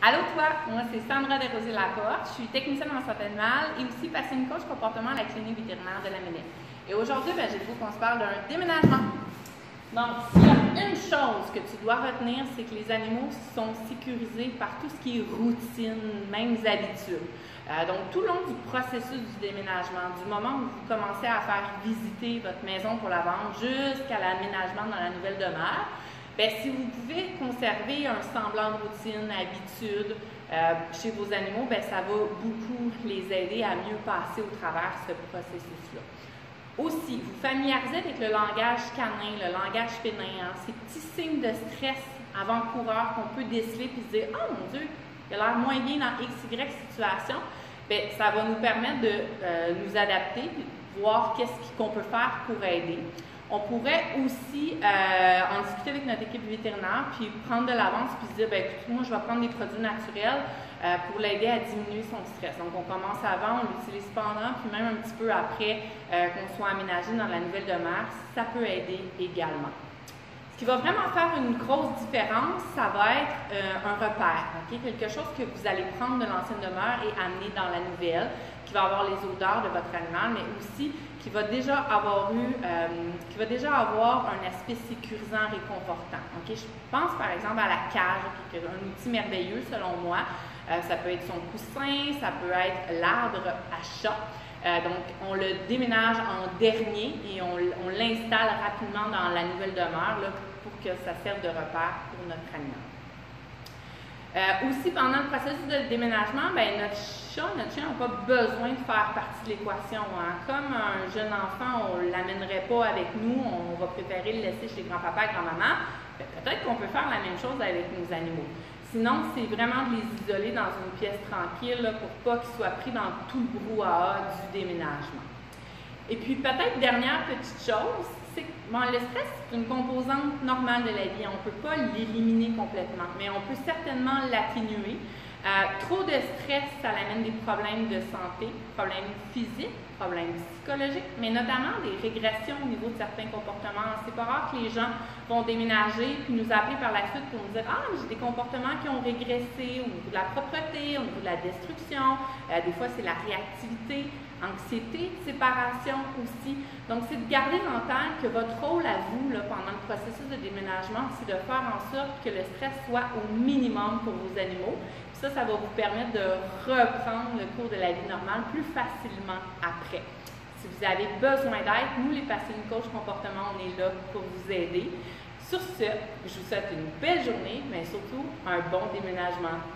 Allô toi, moi c'est Sandra Desrosiers-Laporte, je suis technicienne en santé animale et aussi passionnée coach comportement à la clinique vétérinaire de la Ménée. Et aujourd'hui, j'ai le goût qu'on se parle d'un déménagement. Donc, s'il y a une chose que tu dois retenir, c'est que les animaux sont sécurisés par tout ce qui est routine, mêmes habitudes. Donc, tout le long du processus du déménagement, du moment où vous commencez à faire visiter votre maison pour la vendre jusqu'à l'aménagement dans la nouvelle demeure, bien, si vous pouvez conserver un semblant de routine, habitude chez vos animaux, bien, ça va beaucoup les aider à mieux passer au travers ce processus-là. Aussi, vous familiarisez avec le langage canin, le langage féminin, ces petits signes de stress avant-coureur qu'on peut déceler et se dire « Oh mon Dieu, il a l'air moins bien dans XY situation », bien, ça va nous permettre de nous adapter, voir qu'est-ce qu'on peut faire pour aider. On pourrait aussi en discuter avec notre équipe vétérinaire, puis prendre de l'avance, puis se dire, bien, écoute, moi, je vais prendre des produits naturels pour l'aider à diminuer son stress. Donc, on commence avant, on l'utilise pendant, puis même un petit peu après qu'on soit aménagé dans la nouvelle demeure, ça peut aider également. Ce qui va vraiment faire une grosse différence, ça va être un repère, okay? Quelque chose que vous allez prendre de l'ancienne demeure et amener dans la nouvelle, qui va avoir les odeurs de votre animal, mais aussi qui va déjà avoir un aspect sécurisant, réconfortant. Okay? Je pense par exemple à la cage, qui est un outil merveilleux selon moi. Ça peut être son coussin, ça peut être l'arbre à chat. Donc, on le déménage en dernier et on l'installe rapidement dans la nouvelle demeure là, pour que ça serve de repère pour notre animal. Aussi, pendant le processus de déménagement, bien, notre chien n'a pas besoin de faire partie de l'équation. Hein. Comme un jeune enfant, on ne l'amènerait pas avec nous, on va préférer le laisser chez grand-papa et grand-maman, peut-être qu'on peut faire la même chose avec nos animaux. Sinon, c'est vraiment de les isoler dans une pièce tranquille là, pour pas qu'ils soient pris dans tout le brouhaha du déménagement. Et puis, peut-être dernière petite chose, c'est que bon, le stress, c'est une composante normale de la vie. On ne peut pas l'éliminer complètement, mais on peut certainement l'atténuer. Trop de stress, ça amène des problèmes de santé, problèmes physiques, problèmes psychologiques, mais notamment des régressions au niveau de certains comportements. C'est pas rare que les gens vont déménager puis nous appeler par la suite pour nous dire « Ah, j'ai des comportements qui ont régressé au niveau de la propreté, au niveau de la destruction. Des fois, c'est la réactivité, anxiété, séparation aussi. » Donc, c'est de garder en tête que votre rôle à vous là, pendant le processus de déménagement, c'est de faire en sorte que le stress soit au minimum pour vos animaux. Ça va vous permettre de reprendre le cours de la vie normale plus facilement après. Si vous avez besoin d'aide, nous, les passionnés coach comportement, on est là pour vous aider. Sur ce, je vous souhaite une belle journée, mais surtout un bon déménagement.